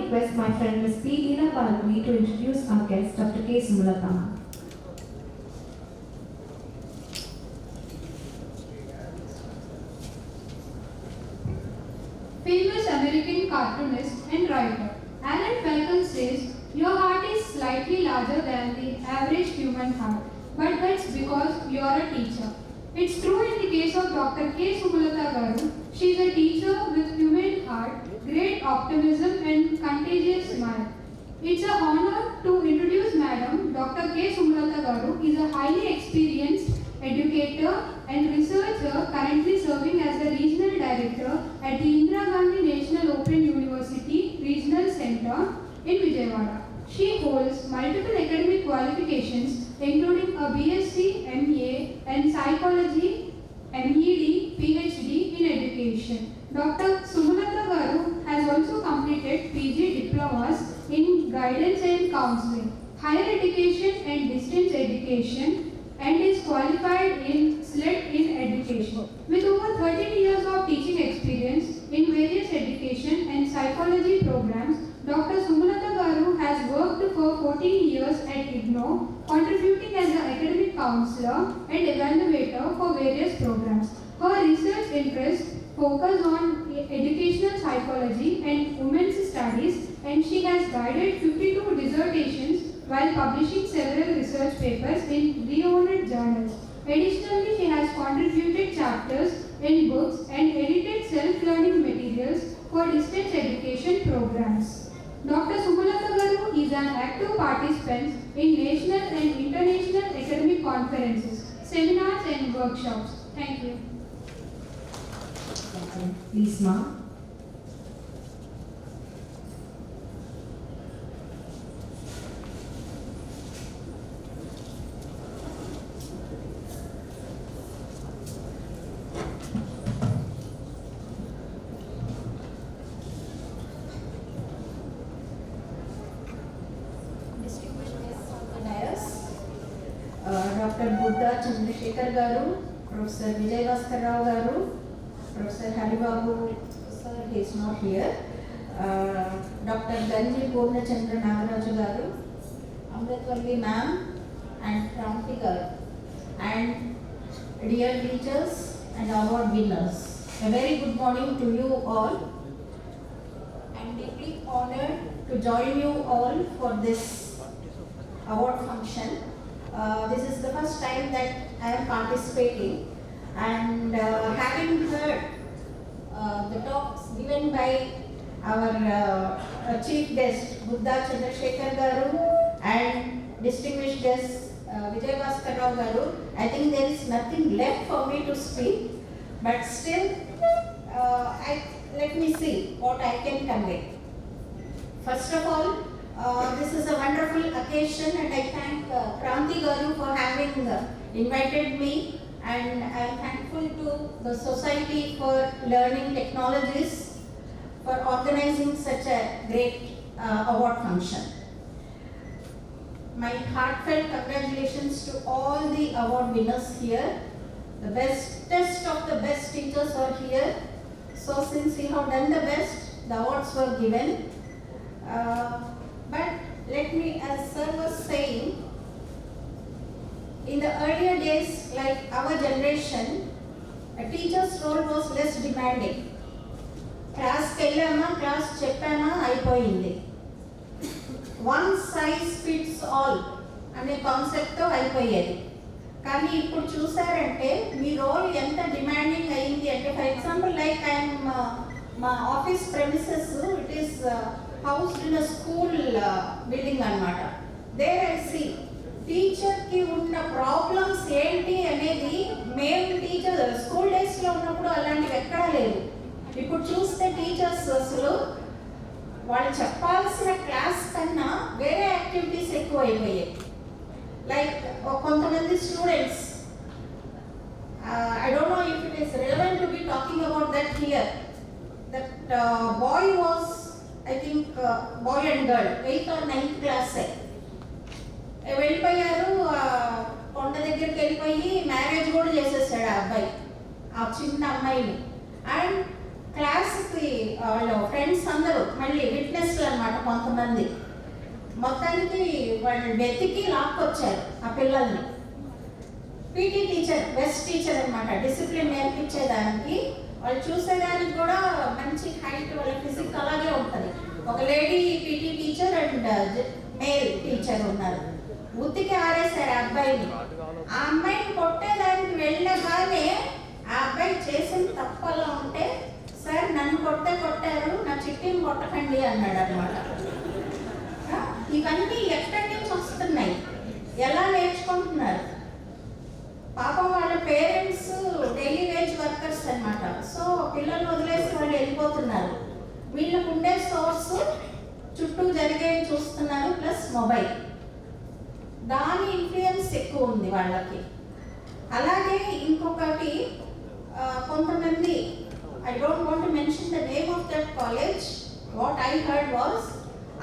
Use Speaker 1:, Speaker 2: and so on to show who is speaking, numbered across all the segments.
Speaker 1: request my friend Ms. P. Leela Balavi to introduce our guest, Dr. K. Sumalata.
Speaker 2: Famous American cartoonist and writer Alan Falcon says, "Your heart is slightly larger than the average human heart, but that's because you're a teacher." It's true in the case of Dr. K. Sumalata Garu. She's a teacher with humane heart, great optimism and contagious smile. It's an honor to introduce Madam Dr. K. Sumalata Garu is a highly experienced educator and researcher currently serving as the Regional Director at the Indira Gandhi National Open University Regional Center in Vijayawada. She holds multiple academic qualifications including a BSc, MA and Psychology, MED, PhD in Education. Dr. Sumalata Garu has also completed PG diplomas in Guidance and Counseling, Higher Education and Distance Education and is qualified in SLET in Education. With over 13 years of teaching experience in various education and psychology programs, Dr. Sumalata Garu has worked for 14 years at IGNOU, contributing as an academic counselor and evaluator for various programs. Her research interests focus on educational psychology and women's studies, and she has guided 52 dissertations while publishing several research papers in renowned journals. Additionally, she has contributed chapters in books and edited self-learning materials for distance education programs. Dr. Sumalata Garu is an active participant in national and international academic conferences, seminars and workshops. Thank you.
Speaker 1: Please, ma'am.
Speaker 3: Dr. Buddha Chandrasekhar Garu, Professor Vijay Bhaskar Rao Garu, Professor Haribabu, sir, he is not here. Dr. Ganji Purna Chandra Nagaraju Garu, Amritvalli ma'am, and Kranti Garu, and dear teachers and award winners. A very good morning to you all. I am deeply honored to join you all for this award function. This is the first time that I am participating, and having heard the talks given by our chief guest Buddha Chandrasekhar Garu and distinguished guest Vijay Bhaskar Rao Garu, I think there is nothing left for me to speak, but still let me see what I can convey. First of all, this is a wonderful occasion, and I thank Kranti Garu for having invited me, and I am thankful to the Society for Learning Technologies for organizing such a great award function. My heartfelt congratulations to all the award winners here. The bestest of the best teachers are here. So since you have done the best, the awards were given. But let me, as sir was saying, in the earlier days, like our generation, a teacher's role was less demanding. Class kellama, class cheppama, aipoyindi. One size fits all అనే కాన్సెప్ట్తో అయిపోయేది. కానీ ఇప్పుడు చూసారంటే మీ role ఎంత demanding అయింది అంటే, for example like I'm మా office premises it is housed in a school building అనమాట. దేర్ ఐ సీ టీచర్కి ఉన్న ప్రాబ్లమ్స్ ఏంటి అనేది మేము టీచర్ స్కూల్ డేస్లో ఉన్నప్పుడు అలాంటివి ఎక్కడా లేదు. ఇప్పుడు చూస్తే టీచర్స్ అసలు వాళ్ళు చెప్పాల్సిన క్లాస్ కన్నా వేరే యాక్టివిటీస్ ఎక్కువ అయిపోయాయి. లైక్ కొంతమంది students, I don't know if it is relevant to be talking about that here. That boy was I think boy and girl 8th or 9th class వెళ్ళిపోయారు. కొండ దగ్గరికి వెళ్ళిపోయి మ్యారేజ్ కూడా చేసేసాడు ఆ అబ్బాయి ఆ చిన్న అమ్మాయిని. అండ్ క్లాస్కి వాళ్ళు ఫ్రెండ్స్ అందరూ మళ్ళీ విట్నెస్లు అనమాట కొంతమంది, మొత్తానికి వాళ్ళు వెతికి లాక్కొచ్చారు ఆ పిల్లల్ని. పీటీ టీచర్ బెస్ట్ టీచర్ అనమాట, డిసిప్లిన్ నేర్పించేదానికి. వాళ్ళు చూసేదానికి కూడా మంచి హైట్, వాళ్ళ ఫిజిక్ అలాగే ఉంటుంది. ఒక lady PT teacher and male teacher ఉన్నారు. ఉత్తికి ఆరేశారు ఆ అబ్బాయిని. ఆ అమ్మాయిని కొట్టేదానికి వెళ్ళగానే ఆ అబ్బాయి చేసిన తప్పలా ఉంటే, సార్ నన్ను కొట్టారు, నా చిట్టిని కొట్టకండి అన్నాడు అనమాట. ఇవన్నీ ఎక్కడి నుంచి వస్తున్నాయి, ఎలా నేర్చుకుంటున్నారు? పాపం వాళ్ళ పేరెంట్స్ డైలీ వేజ్ వర్కర్స్ అనమాట. సో పిల్లలు వదిలేసి వాళ్ళు వెళ్ళిపోతున్నారు. వీళ్ళకు ఉండే సోర్స్ చుట్టూ జరిగేవి చూస్తున్నారు, ప్లస్ మొబైల్, దాని ఇన్ఫ్లుయెన్స్ ఎక్కువ ఉంది వాళ్ళకి. అలాగే ఇంకొకటి, కొంతమంది, I don't want to mention the name of that college, what I heard was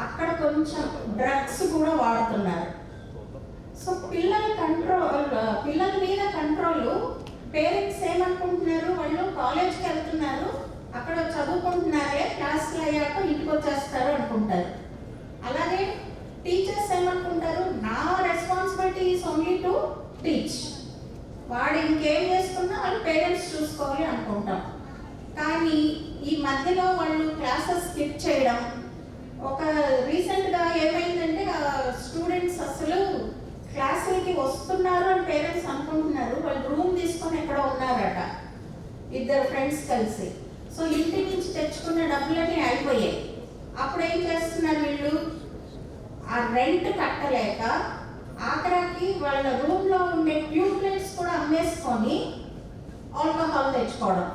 Speaker 3: అక్కడ కొంచెం డ్రగ్స్ కూడా వాడుతున్నారు. సో పిల్లల మీద కంట్రోల్, పేరెంట్స్ ఏమనుకుంటున్నారు, వాళ్ళు కాలేజ్కి వెళ్తున్నారు, అక్కడ చదువుకుంటున్నారే, క్లాసులు అయ్యాక ఇంటికి వచ్చేస్తారు అనుకుంటారు. అలాగే టీచర్స్ ఏమనుకుంటారు, నా responsibility is only to teach, వాడు ఇంకేం చేసుకున్నా వాళ్ళు పేరెంట్స్ చూసుకోవాలి అనుకుంటాం. కానీ ఈ మధ్యలో వాళ్ళు క్లాసెస్ స్కిప్ చేయడం, ఒక రీసెంట్గా ఏమైందంటే స్టూడెంట్స్ అసలు క్లాసులకి వస్తున్నారు అని పేరెంట్స్ అనుకుంటున్నారు, వాళ్ళు రూమ్ తీసుకొని ఎక్కడ ఉన్నారట ఇద్దరు ఫ్రెండ్స్ కలిసి. సో ఇంటి నుంచి తెచ్చుకున్న డబ్బులన్నీ అయిపోయాయి. అప్పుడు ఏం చేస్తున్నారు వీళ్ళు, ఆ రెంట్ కట్టలేక ఆఖరాకి వాళ్ళ రూమ్లో ఉండే ట్యూబ్లైట్స్ కూడా అమ్మేసుకొని ఆల్కహాల్ తెచ్చుకోవడం.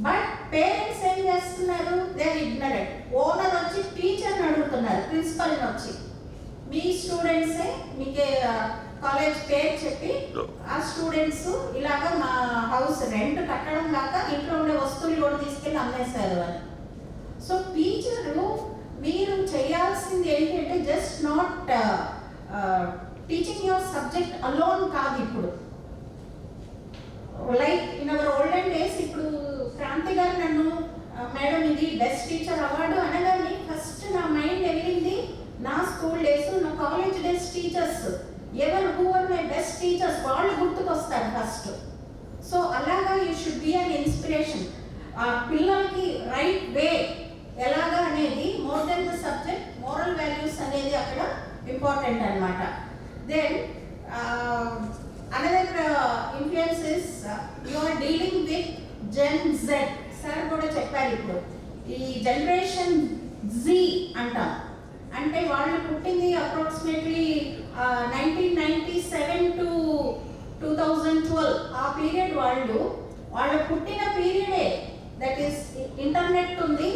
Speaker 3: బట్ పేరెంట్స్ ఏం చేస్తున్నారు, దే ఆర్ ఇగ్నరెంట్. ఓనర్ వచ్చి టీచర్ని అడుగుతున్నారు, ప్రిన్సిపల్ని వచ్చి, మీ స్టూడెంట్సే మీకే కాలేజ్ పేరు చెప్పి ఆ స్టూడెంట్స్ ఇలాగ మా హౌస్ రెంట్ కట్టడం కాక ఇంట్లో ఉండే వస్తువులు కూడా తీసుకెళ్ళి అమ్మేశారు అని. సో టీచరు మీరు చేయాల్సింది ఏంటంటే just not teaching your subject alone కాదు. ఇప్పుడు like in our olden days, ఇప్పుడు క్రాంతి గారు నన్ను మేడం ఇది బెస్ట్ టీచర్ అవార్డు అనగానే ఫస్ట్ నా మైండ్ వెళ్ళింది నా స్కూల్ డేస్, నా కాలేజ్ డేస్ టీచర్స్, ఎవరు who are my best teachers, వాళ్ళు గుర్తుకొస్తారు ఫస్ట్. సో అలాగా you should be an inspiration. ఆ పిల్లలకి రైట్ వే ఎలాగా అనేది, more than the subject, moral values అనేది అక్కడ ఇంపార్టెంట్ అనమాట. Then another influence is you are dealing with Gen Z. Sir కూడా చెప్పారు, ఇప్పుడు ఈ జనరేషన్ జీ అంటాం, అంటే వాళ్ళు పుట్టింది అప్రాక్సిమేట్లీ 1997 to 2012 ఆ పీరియడ్. వాళ్ళు పుట్టిన పీరియడే, దట్ ఈస్ ఇంటర్నెట్ ఉంది,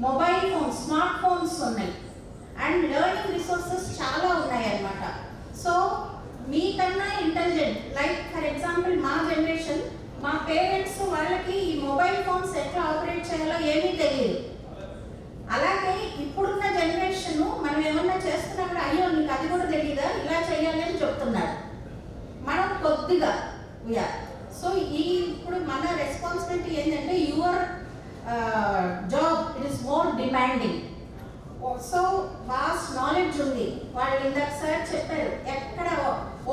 Speaker 3: మొబైల్ ఫోన్స్, స్మార్ట్ ఫోన్స్ ఉన్నాయి, అండ్ లెర్నింగ్ రిసోర్సెస్ చాలా ఉన్నాయి అన్నమాట. సో మీకన్నా ఇంటెలిజెంట్, లైక్ ఫర్ ఎగ్జాంపుల్ మా జనరేషన్, మా పేరెంట్స్ వాళ్ళకి ఈ మొబైల్ ఫోన్స్ ఎట్లా ఆపరేట్ చేయాలో ఏమీ తెలియదు. అలాగే ఇప్పుడున్న జనరేషన్ మనం ఏమన్నా చేస్తున్నప్పుడు అయ్యో నీకు అది కూడా తెలియదా, ఇలా చేయాలి అని చెప్తున్నారు. మనం కొద్దిగా సో ఇప్పుడు మన రెస్పాన్సిబిలిటీ ఏంటంటే your job it is more demanding. So vast knowledge ఉంది. వాళ్ళు ఇందాక సార్ చెప్పారు ఎక్కడ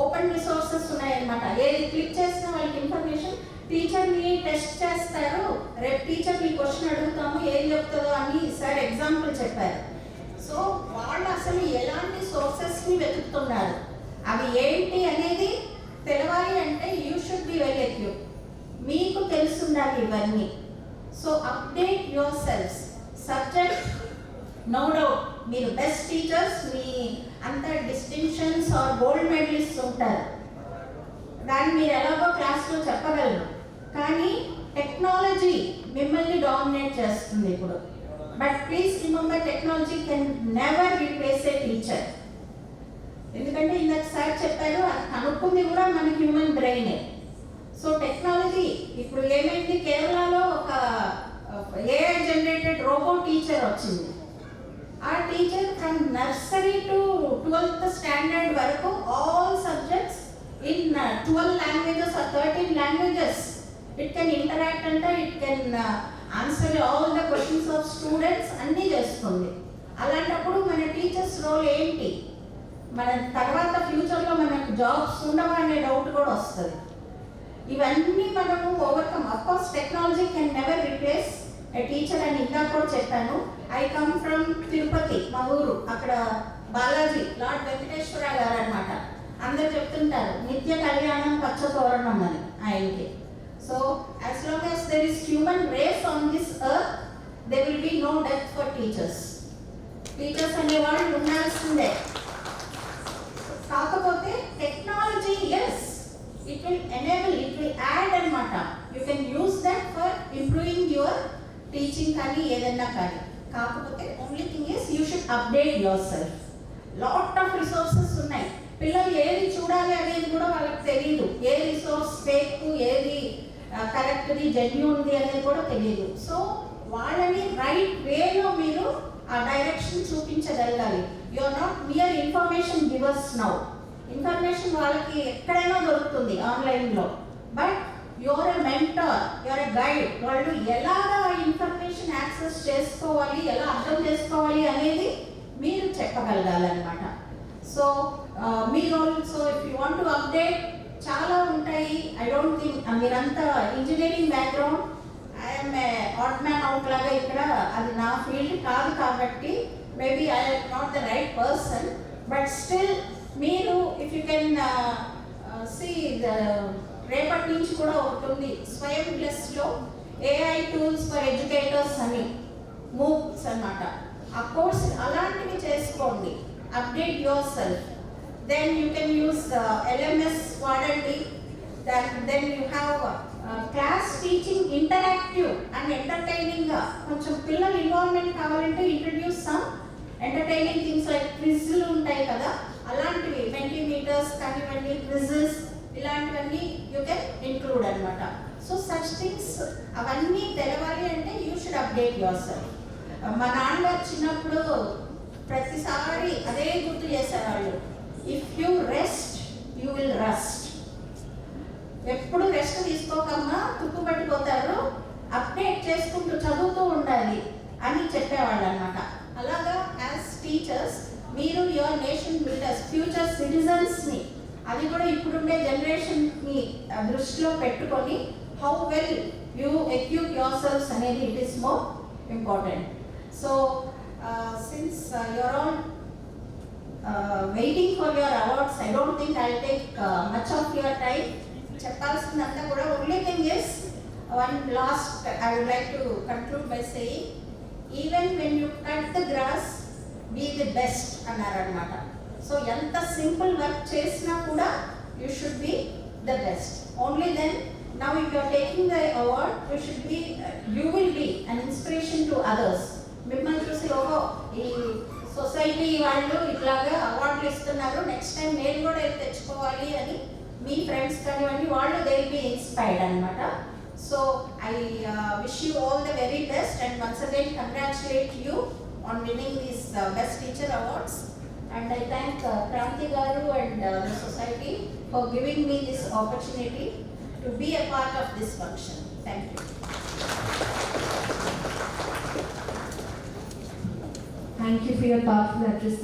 Speaker 3: ఓపెన్ రిసోర్సెస్ ఉన్నాయన్నమాట, ఏది క్లిక్ చేసినా వాళ్ళకి ఇన్ఫర్మేషన్. టీచర్ని టెస్ట్ చేస్తారు, రేపు టీచర్ని క్వశ్చన్ అడుగుతాము ఏం చెప్తుందో అని సార్ ఎగ్జాంపుల్ చెప్పారు. సో వాళ్ళు అసలు ఎలాంటి సోర్సెస్ని వెతుకుతున్నారు, అవి ఏంటి అనేది తెలవాలి అంటే you should be well equipped, మీకు తెలుసుండాలి ఇవన్నీ. So update yourselves. Subject no doubt మీరు బెస్ట్ టీచర్స్, మీ అంత డిస్టింక్షన్స్ ఆర్ గోల్డ్ మెడలిస్ట్ ఉంటారు, దాన్ని మీరు ఎలాగో క్లాస్లో చెప్పగలరు. కానీ టెక్నాలజీ మిమ్మల్ని డామినేట్ చేస్తుంది ఇప్పుడు. But please remember, technology can never replace A teacher. ఎందుకంటే ఇందాక సార్ చెప్పారు, అది కనుక్కుంది కూడా మన హ్యూమన్ బ్రెయినే. సో టెక్నాలజీ ఇప్పుడు ఏమైంది, కేరళలో ఒక ఏఐ జనరేటెడ్ రోబో టీచర్ వచ్చింది. ఆ teacher from nursery to 12th standard వరకు all subjects in 12 languages or 13 languages it can interact and it can answer all the questions of students అన్నీ చేస్తుంది. అలాంటప్పుడు మన టీచర్స్ రోల్ ఏంటి, మన తర్వాత ఫ్యూచర్లో మనకు జాబ్స్ ఉండవా అనే డౌట్ కూడా వస్తుంది. ఇవన్నీ మనము overcome. Of course technology can never replace A teacher అని ఇందాక కూడా చెప్పాను. ఐ కమ్ ఫ్రమ్ తిరుపతి, మా ఊరు. అక్కడ బాలాజీ లార్డ్ వెంకటేశ్వర గారు అనమాట. అందరు చెప్తుంటారు నిత్య కళ్యాణం పచ్చ తోరణం అని ఆయనకి. So as long as there is human race on this earth, there will be no death for teachers. Teachers అనేవాళ్ళు ఉండాల్సిందే. కాకపోతే technology as it will enable, it will add అనమాట. You can use that for improving your teaching కానీ ఏదన్నా కానీ. కాకపోతే only thing is you should update yourself. Lot of resources ఉన్నాయి. పిల్లలు ఏది చూడాలి అనేది కూడా వాళ్ళకి తెలియదు. ఏ రిసోర్స్ ఫేక్, ఏది కరెక్ట్ది జెన్యూన్ది అనేది కూడా తెలియదు. సో వాళ్ళని రైట్ వేలో మీరు ఆ డైరెక్షన్ చూపించగలగాలి. You are not mere information givers now. Information వాళ్ళకి ఎక్కడైనా దొరుకుతుంది ఆన్లైన్లో. But you're a mentor, you're a guide. వాళ్ళు ఎలాగా ఆ ఇన్ఫర్మేషన్ యాక్సెస్ చేసుకోవాలి, ఎలా అర్థం చేసుకోవాలి అనేది మీరు చెప్పగలగాలన్నమాట. సో మీరు also if you want to update చాలా ఉంటాయి. ఐ డోంట్ థింక్ మీరంతా engineering background, I'm odd man out లాగా ఇక్కడ అది నా ఫీల్డ్ కాదు కాబట్టి maybe I'm not the right person. But still మీరు ఇఫ్ యూ కెన్ సీ రేపటి నుంచి కూడా ఒకటి ఉంది స్వయం ప్లస్లో ఏఐ టూల్స్ ఫర్ ఎడ్యుకేటర్స్ అని మూవ్స్ అన్నమాట. ఆ కోర్స్ అలాంటివి చేసుకోండి. Update yourself. Then you can use LMS వాడండి. Then you have class teaching interactive and ఎంటర్టైనింగ్గా. కొంచెం పిల్లల ఇన్వాల్వ్మెంట్ కావాలంటే introduce some entertaining things like క్విజ్లు ఉంటాయి కదా, అలాంటివి మెంటీమీటర్స్ కానివ్వండి, క్విజెస్ ఇలాంటివన్నీ యూ కెన్ ఇంక్లూడ్ అనమాట. సో సచ్ థింగ్స్ అవన్నీ తెలవాలి అంటే you should update yourself. మా నాన్నగారు చిన్నప్పుడు ప్రతిసారి అదే గుర్తు చేసేవాళ్ళు, if you rest you will rust. ఎప్పుడు రెస్ట్ తీసుకోకమ్మా తుప్పుపట్టిపోతారు, అప్డేట్ చేసుకుంటూ చదువుతూ ఉండాలి అని చెప్పేవాళ్ళు అనమాట. అలాగా యాజ్ టీచర్స్ మీరు యువర్ నేషన్ బిల్డర్స్, ఫ్యూచర్ సిటిజన్స్ని, అది కూడా ఇప్పుడుండే జనరేషన్ని దృష్టిలో పెట్టుకొని how well you equip yourselves అనేది it is more important. So since you're all waiting for your awards, I don't think I'll take much of your time. చెప్పాల్సిందంతా కూడా only thing is one last I would like to conclude by saying even when you cut the grass be the best అన్నారనమాట. So ఎంత simple work చేసినా కూడా you should be the best. Only then now if you are taking the award you will be an inspiration to others. మిమ్మల్ని చూసి ఓహో ఈ society వాళ్ళు ఇట్లాగా అవార్డులు ఇస్తున్నారు, నెక్స్ట్ టైం నేను కూడా వెళ్ళి తెచ్చుకోవాలి అని మీ ఫ్రెండ్స్ కానివ్వండి వాళ్ళు దే విల్ బి ఇన్స్పైర్డ్ అనమాట. So I wish you all the very best and once again congratulate you on winning these best teacher awards. And I thank Kranthi గారు and the society for giving me this opportunity to be a part of this function. Thank you.
Speaker 1: Thank you for your powerful address.